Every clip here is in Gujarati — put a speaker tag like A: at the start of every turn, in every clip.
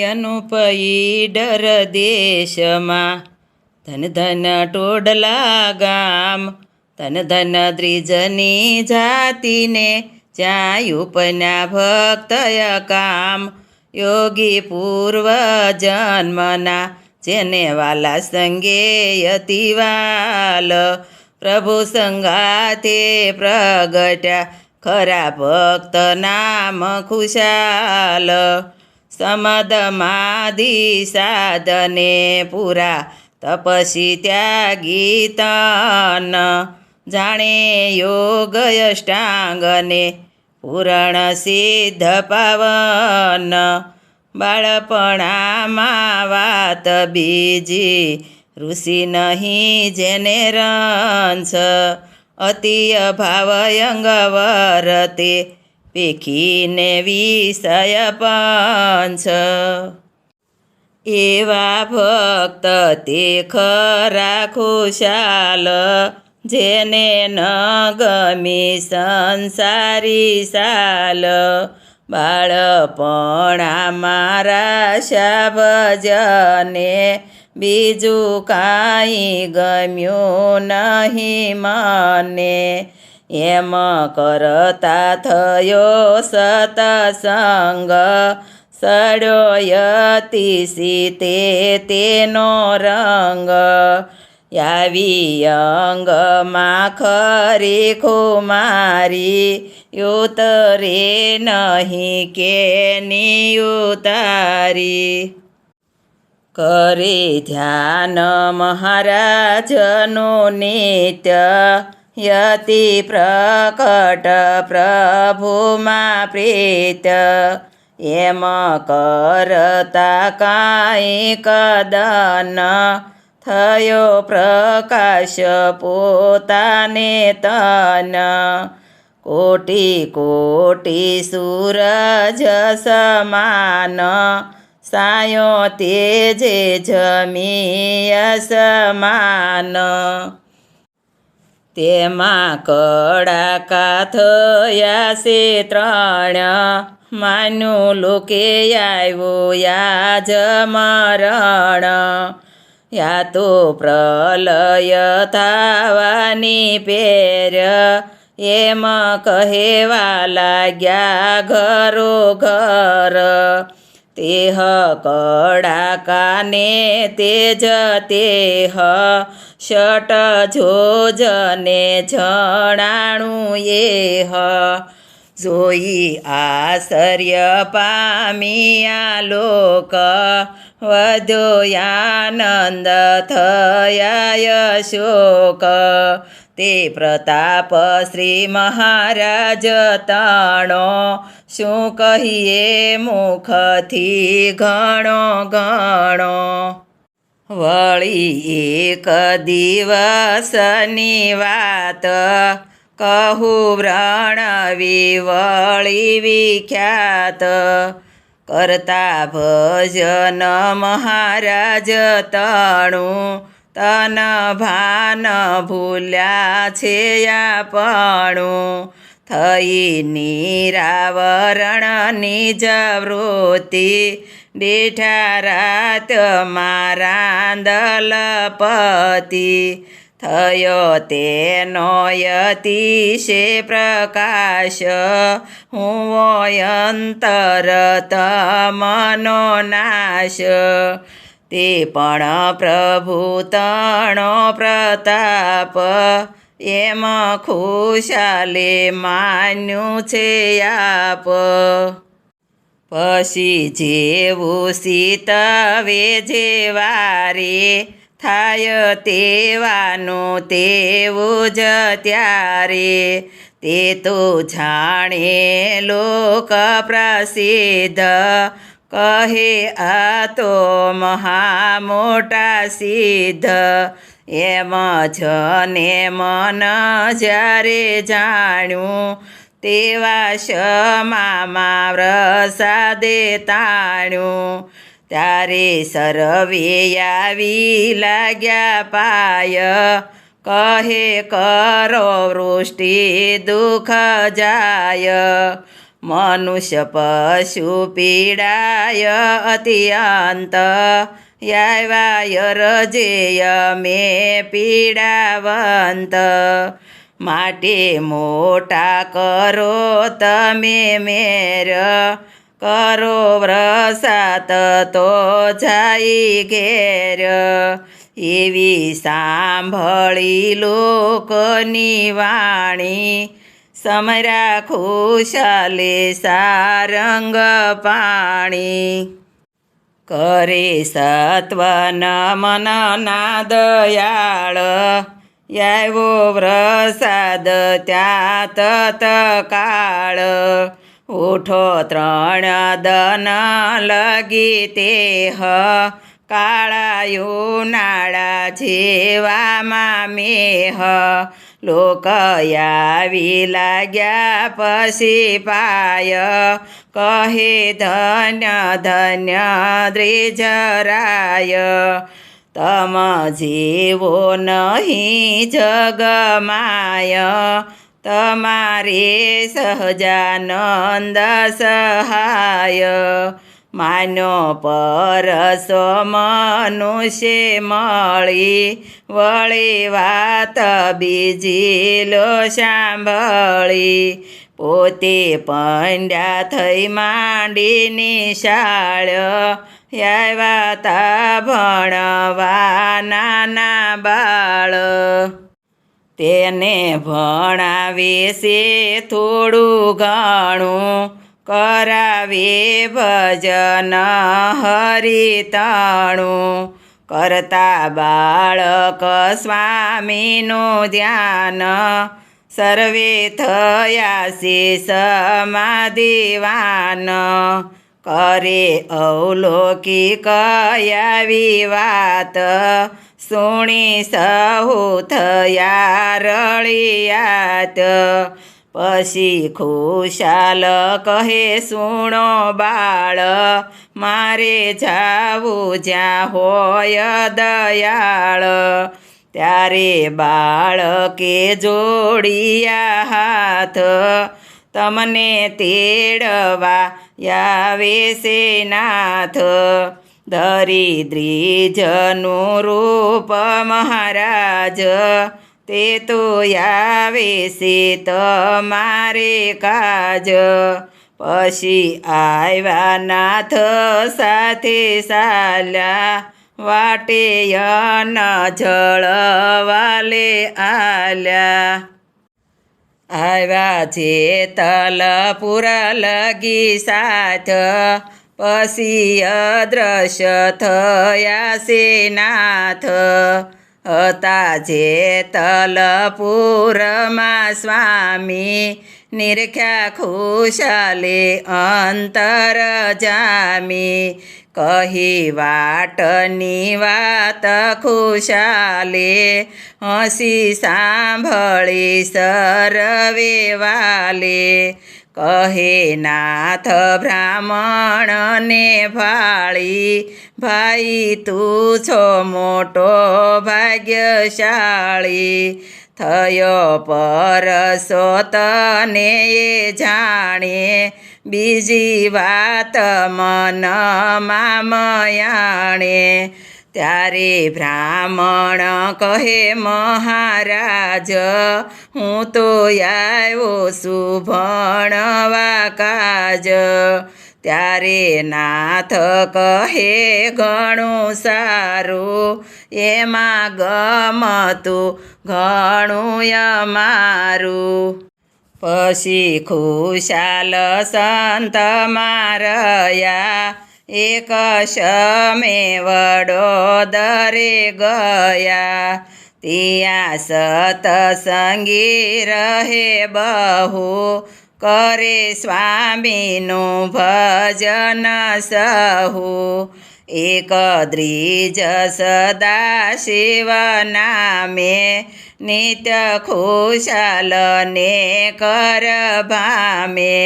A: અનુપઈ ડર દેશમાં ધન ધન ટોડલા ગામ, ધન ધન દ્રિજની જાતિને જ્યાં ઉપના ભક્તય કામ. યોગી પૂર્વ જન્મના જેને વાલા સંગે યતિવાલ, પ્રભુ સંગાથે પ્રગટ્યા ખરા ભક્ત નામ ખુશાલ. સમદમાધિ સાધને પૂરા તપસી ત્યાગી તન, જાણે યોગ અષ્ટાંગને પૂરણ સિદ્ધ પાવન. બાળપણામાં વાત બીજી ઋષિ નહીં જેને રંશ, અતિ ભાવયંગ વરતે પેખીને વિષય પંચ. એવા ભક્ત તે ખરા ખુશાલ, જેને ન ગમી સંસારી સાલ. બાળપણામાં રાશા ભજને બીજું કાંઈ ગમ્યું નહીં મને, એમ કરતા થયો સતસંગ. સડ્યો યતિસી તેનો રંગ, આવી અંગમાં ખરી ખુમારી. ઉતરે નહીં કે ઉતારી, કરે ધ્યાન મહારાજનું નિત્ય. યતિ પ્રકટ પ્રભુમાં પ્રીત, એમ કરતા કાંઈ કદન. થયો પ્રકાશ પોતાને તન, કોટી કોટી સૂરજ સમાન. સાયો તેજે જમી અસમાન, તેમાં કડાકા થયા છે ત્રણ. માન્યું લોકે આવ્યો યાજ મરણ, યા તો પ્રલય થવાની પેર. એમ કહેવા લાગ્યા ઘરો ઘર, તેહ કડાકાને તેજ તેહ. શટ જોજને જણાણું એહ, જોઈ આશ્ચર્ય પામ્યા લોક. વધ્યો આનંદ થયા અશોક, તે પ્રતાપ શ્રી મહારાજ તણો. શું કહીએ મુખથી ઘણો ઘણો. વળી એક દિવસની વાત કહું વ્રણવી વળી વિખ્યાત. કરતા ભજન મહારાજ તણું, તન ભાન ભૂલ્યા છે આપણું. થઈ નિરાવરણની જાવૃત્તિ, બેઠા રાત રાંદલપતિ. થયો તેનો યતિશે પ્રકાશ, હું અંતર તમનો નાશ. તે પણ પ્રભુ તણો પ્રતાપ, એમ ખુશાલે માન્યું છે આપ. પછી જેવું સીતવે જેવારે, થાય તેવાનું તેવું જ ત્યારે. તે તો જાણે લોક પ્રસિદ્ધ, કહે આ તો મહા મોટા સિદ્ધ. એમ જને મન જ્યારે જાણ્યું, તેવા ક્ષમામાં પ્રસાદે તાણ્યું. ત્યારે સર્વે આવી લાગ્યા પાય, કહે કરો વૃષ્ટિ દુઃખ જાય. મનુષ્ય પશુ પીડાય અત્યંત આવ્યા રજેય મેં પીડાવંત માટે મોટા કરો તમે મેર કરો વ્રસાત તો જાય ઘેર એવી સાંભળી લોકની વાણી સમરા ખુશાલે સારંગ પાણી કરે સત્વન મનના દયાળ આવ્યો પ્રસાદ ત્યાં તત્કાળ ઉઠો 3 દન લગી તેહ કાળાયું નાળા જેવામાં મેહ લોક આવી લાગ્યા પછી પાય કહે ધન્ય ધન્ય દ્રિજરાય તમ જેવો નહીં જગમાય તમારે સહજાનંદ સહાય માન્યો પરસો મનુષ્ય મળી વળી વાત બીજી લો સાંભળી પોતે પંડ્યા થઈ માંડીની શાળ આવ્યા તા ભણવા નાના બાળ તેને ભણાવે છે થોડું ઘણું કરાવે ભજન હરિતાણું કરતા બાળક સ્વામીનું ધ્યાન સર્વે થયા છે સમાધિવાન કરે અવલોકિક આવી વાત સુણી સહુ થયા રળિયાત પછી ખુશાલ કહે સુણો બાળ મારે જાવું જ્યાં હોય દયાળ ત્યારે બાળકે જોડિયા હાથ તમને તેડવા આવે છે નાથ ધરી દ્વિજનું રૂપ મહારાજ તે તો આવે છે તમારે કાજ પછી આવ્યા નાથ સાથે ચાલ્યા વાટે અન્ન જળ વાલે આલ્યા આવ્યા છે તલપુર લગી સાથ પછી અદ્રશ્ય થયા છે નાથ હતા જે તલપુરમાં સ્વામી નિરખ્યા ખુશાલે અંતર જામી કહી વાટની વાત ખુશાલે હસી સાંભળી સર્વે વાલે કહે નાથ બ્રાહ્મણને ભાળી ભાઈ તું છો મોટો ભાગ્યશાળી થયો પરસો તને એ જાણે બીજી વાત મનમાં મયાણે ત્યારે બ્રાહ્મણ કહે મહારાજ હું તો આવ્યો છું ભણવા કાજ ત્યારે નાથ કહે ઘણું સારું એમાં ગમતું ઘણું અમારું પછી ખુશાલ સંત મારયા એક શમે વડોદરે ગયા ત્યાં સતસંગી રહે બહુ કરે સ્વામીનું ભજન સહુ એક દ્વિજ સદા શિવ નામે નિત્ય ખુશાલને કર ભામે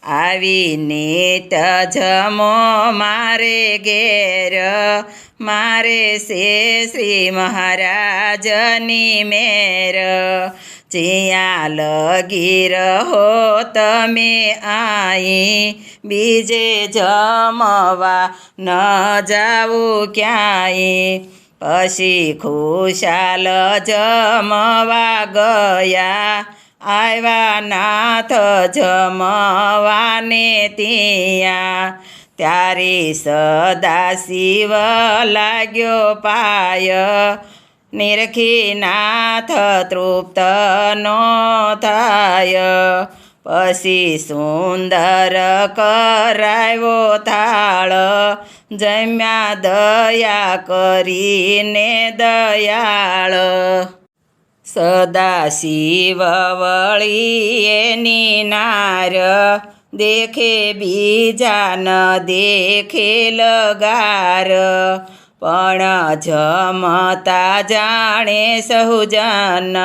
A: આવી નિત્ય જમો મારે ઘેર મારે છે શ્રી મહારાજની મેર જ્યાં લગી રહો તમે અહીં, બીજે જમવા ન જાવું ક્યાંય. પછી ખુશાલ જમવા ગયા, આવ્યા નાથ જમવાને ત્યાં. ત્યારે સદાશિવ લાગ્યો પાય, નિરખી નાથ તૃપ્ત નો થાય. પછી સુંદર કરાવ્યો થાળ, જમ્યા દયા કરીને દયાળ. સદાશિવ વળી એની નાર, દેખે બીજા ન દેખે લગાર. પણ જમતા જાણે સહુજન,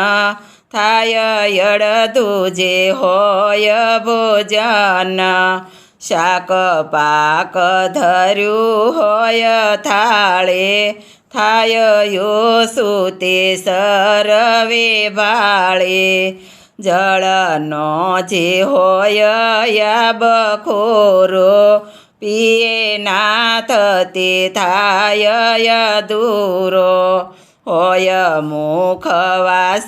A: થાય અડધું જે હોય ભોજન. શાક પાક ધર્યું હોય થાળે, થાય યોસુ તે સરવે ભાળે. જળનો જે હોય યા બખોરો, પીએ નાથ તે થાય અધૂરો. હોય મુખવાસ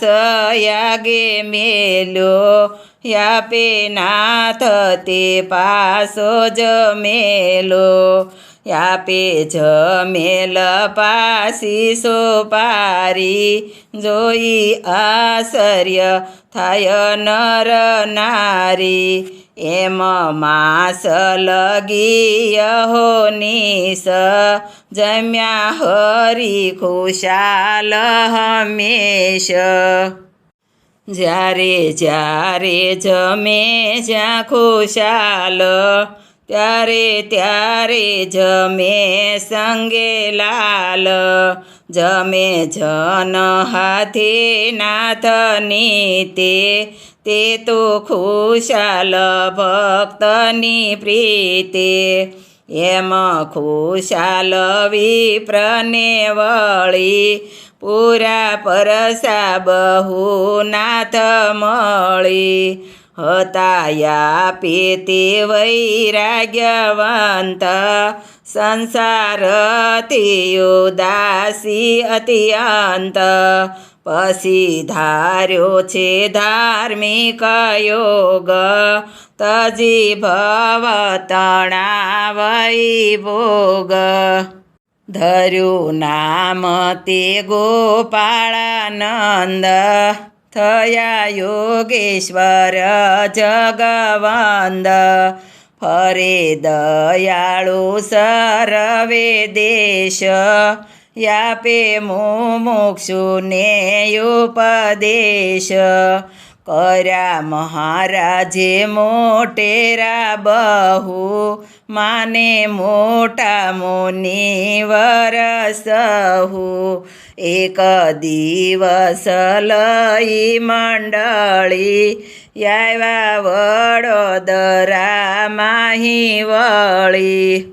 A: યાગે મેલ્યો, યાપે નાથ તે પાસો જમેલો. યાપે જમેલ પાસી સોપારી, જોઈ આશ્ચર્ય થાય નર નારી. એમ માસ લગી અહોનીસ, જમ્યા હરી ખુશાલ હંમેશ. જ્યારે જ્યારે જમે જ્યાં ખુશાલ, ત્યારે ત્યારે જમે સંગે લાલ. જમે જન હાથે નાથની તે તો ખુશાલ ભક્તની પ્રીતે. એમ ખુશાલ વિપ્રને વળી, પૂરા પરસા બહુ નાથ મળી. હતા યાપે તે વૈરાગ્યવંત, સંસારથી ઉદાસી અત્યંત. પછી ધાર્યો છે ધાર્મિક યોગ, તજી ભવ તણાવઈ ભોગ. ધર્યું નામ તે ગોપાળાનંદ, થયા યોગેશ્વર જગવંદ. ફરે દયાળુ સર્વે દેશ, યાપે મુમુક્ષુને ઉપદેશ. કર્યા મહારાજે મોટેરા બહુ, માને મોટા મુનિવર સહુ. એક દિવસ લઈ મંડળી, આવ્યા વડોદરા માહી વળી.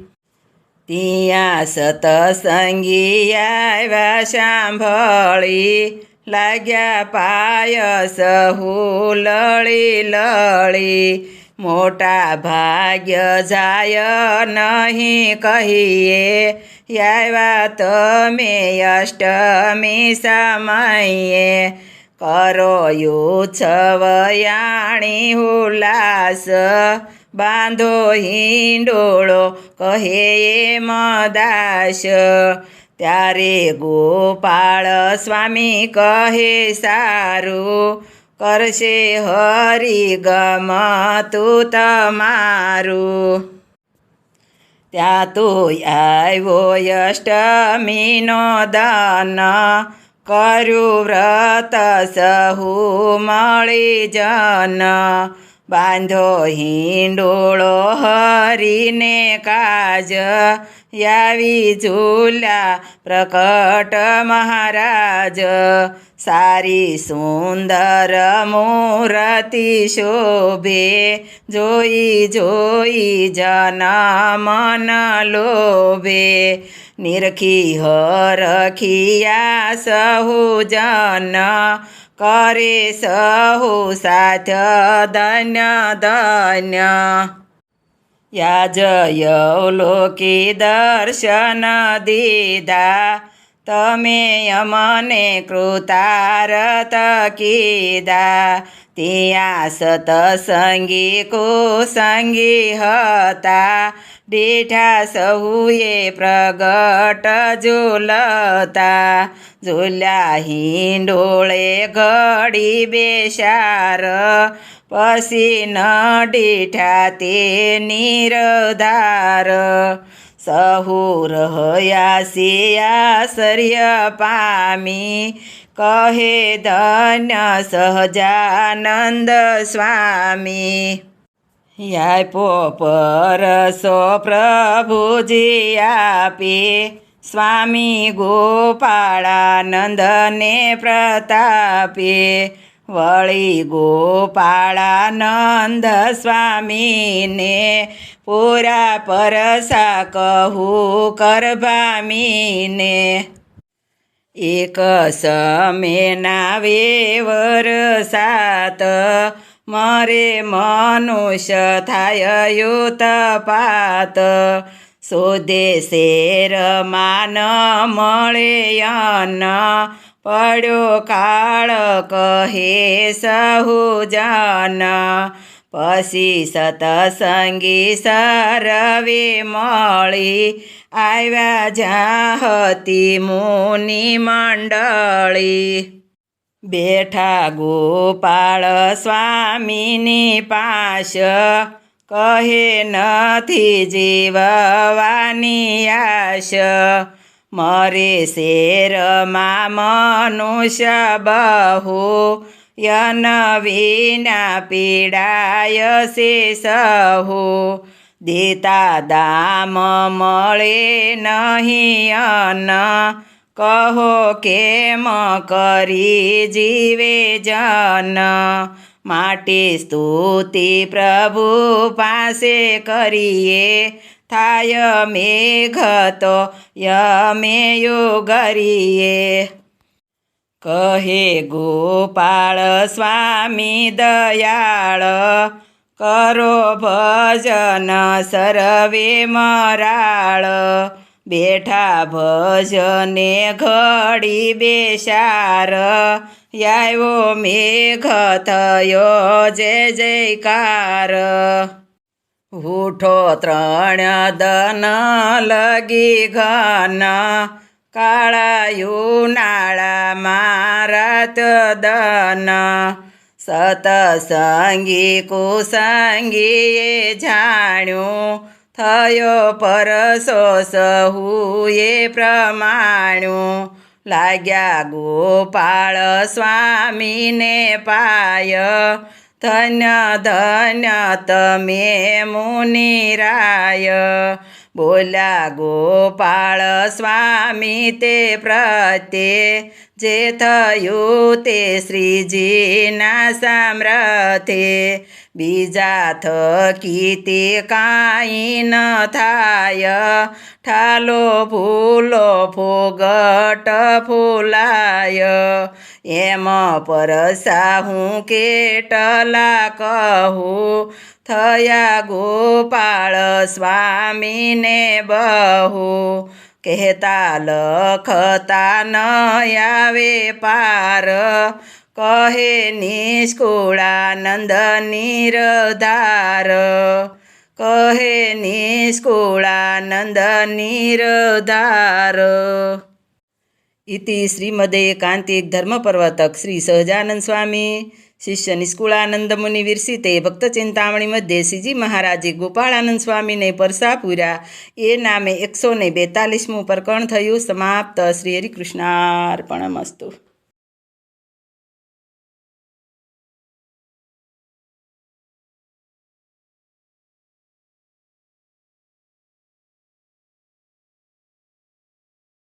A: ત્યાં સતસંગી આવ્યા સાંભળી, લાગ્યા પાયસ હુલળી લળી. મોટા ભાગ્ય જાય નહીં કહીએ, આવ્યા તમે અષ્ટમી સમયે. કરો ઉત્સવ યાણી ઉલ્લાસ, બાંધો હિંડોળો કહે મદાસ. ત્યારે ગોપાળ સ્વામી કહે સારું, કરશે હરિ ગમતું તમારું. ત્યાં તો આવ્યો અષ્ટમીનો દન, કર્યું વ્રત સહુ મળી જન. બાંધો હિંડોળો હરીને કાજ, આવી ઝૂલ્યા પ્રકટ મહારાજ. સારી સુંદર મૂર્તિ શોભે, જોઈ જોઈ જન મન લોભે. નિરખી હરખિયા સહુ જન, કરે સહુ સાથ ધન્ય ધન્ય યાજયવલોકી દર્શન દીધા તમે અમને કૃતારત કીધા ત્યાં સતસંગી કુસંગી હતા દીઠા સહુએ પ્રગટ ઝૂલતા ઝૂલ્યા હિંડોળે ઘડી બેસાર પછી ન દીઠા તે નિરધાર સહુ રહયાસી આશ્ચર્ય પામી કહે ધન્ય સહજાનંદ સ્વામી આપ્યો પરસો પ્રભુજી આપે સ્વામી ગોપાળાનંદને પ્રતાપે વળી ગોપાળાનંદ સ્વામીને પૂરા પરસા કહું કરભામીને એક સમેના વેવર સાત મરે મનુષ્ય થાય યુતપાત શોધે શેરમાં ન મળે અન્ન પડ્યો કાળ કહે સહુજન પછી સતસંગી સરવે મળી આવ્યા જ્યાં હતી મુનિ મંડળી બેઠા ગોપાળ સ્વામીની પાસ કહે નથી જીવવાની આશ મરે શેરમાં મનુષ્ય બહુ યન વિના પીડાય સે સહુ દેતા દામ મળે નહીં અન્ન કહો કેમ કરી જીવે જન માટે સ્તુતિ પ્રભુ પાસે કરીએ થાય મેઘ તો યમે યોગરીએ કહે ગોપાળ સ્વામી દયાળ કરો ભજન સરવે મરાળ બેઠા ભજને ઘડી બેસાર આવ્યો મેઘ થયો જય જયકાર ઉઠો ત્રણ દન લગી ઘન કાળાયું નાળામાં રાત દન સતસંગી કુસંગીએ જાણ્યું થયો પરસો સહુએ પ્રમાણ્યું લાગ્યા ગોપાળ સ્વામીને પાય ધન્ય ધન્ય તમે મુનિરાય બોલ્યા ગોપાળ સ્વામી તે પ્રત્યે જે થયું તે શ્રીજીના સામર્થે બીજા થકી તે કાંઈ ન થાય ઠાલો ફૂલો ફોગટ ફૂલાય એમ પરસા હું કેટલા કહું થયા ગોપાળ સ્વામીને બહુ કહેતા લખતા ન આવે પાર કહે નિષ્કુળાનંદ નિરધાર કહે નિષ્કુળાનંદ નિરધાર ઇતિ શ્રીમદેકાંતિક ધર્મપર્વતક શ્રી સહજાનંદ સ્વામી શિષ્ય નિષ્કુળાનંદ મુનિ વિરસિતે ભક્તચિંતામણી મધ્યે શ્રીજી મહારાજે ગોપાળાનંદ સ્વામીને પરસા પૂર્યા એ નામે 142મું પ્રકરણ થયું સમાપ્ત. શ્રી હરિકૃષ્ણાર્પણમસ્તુ.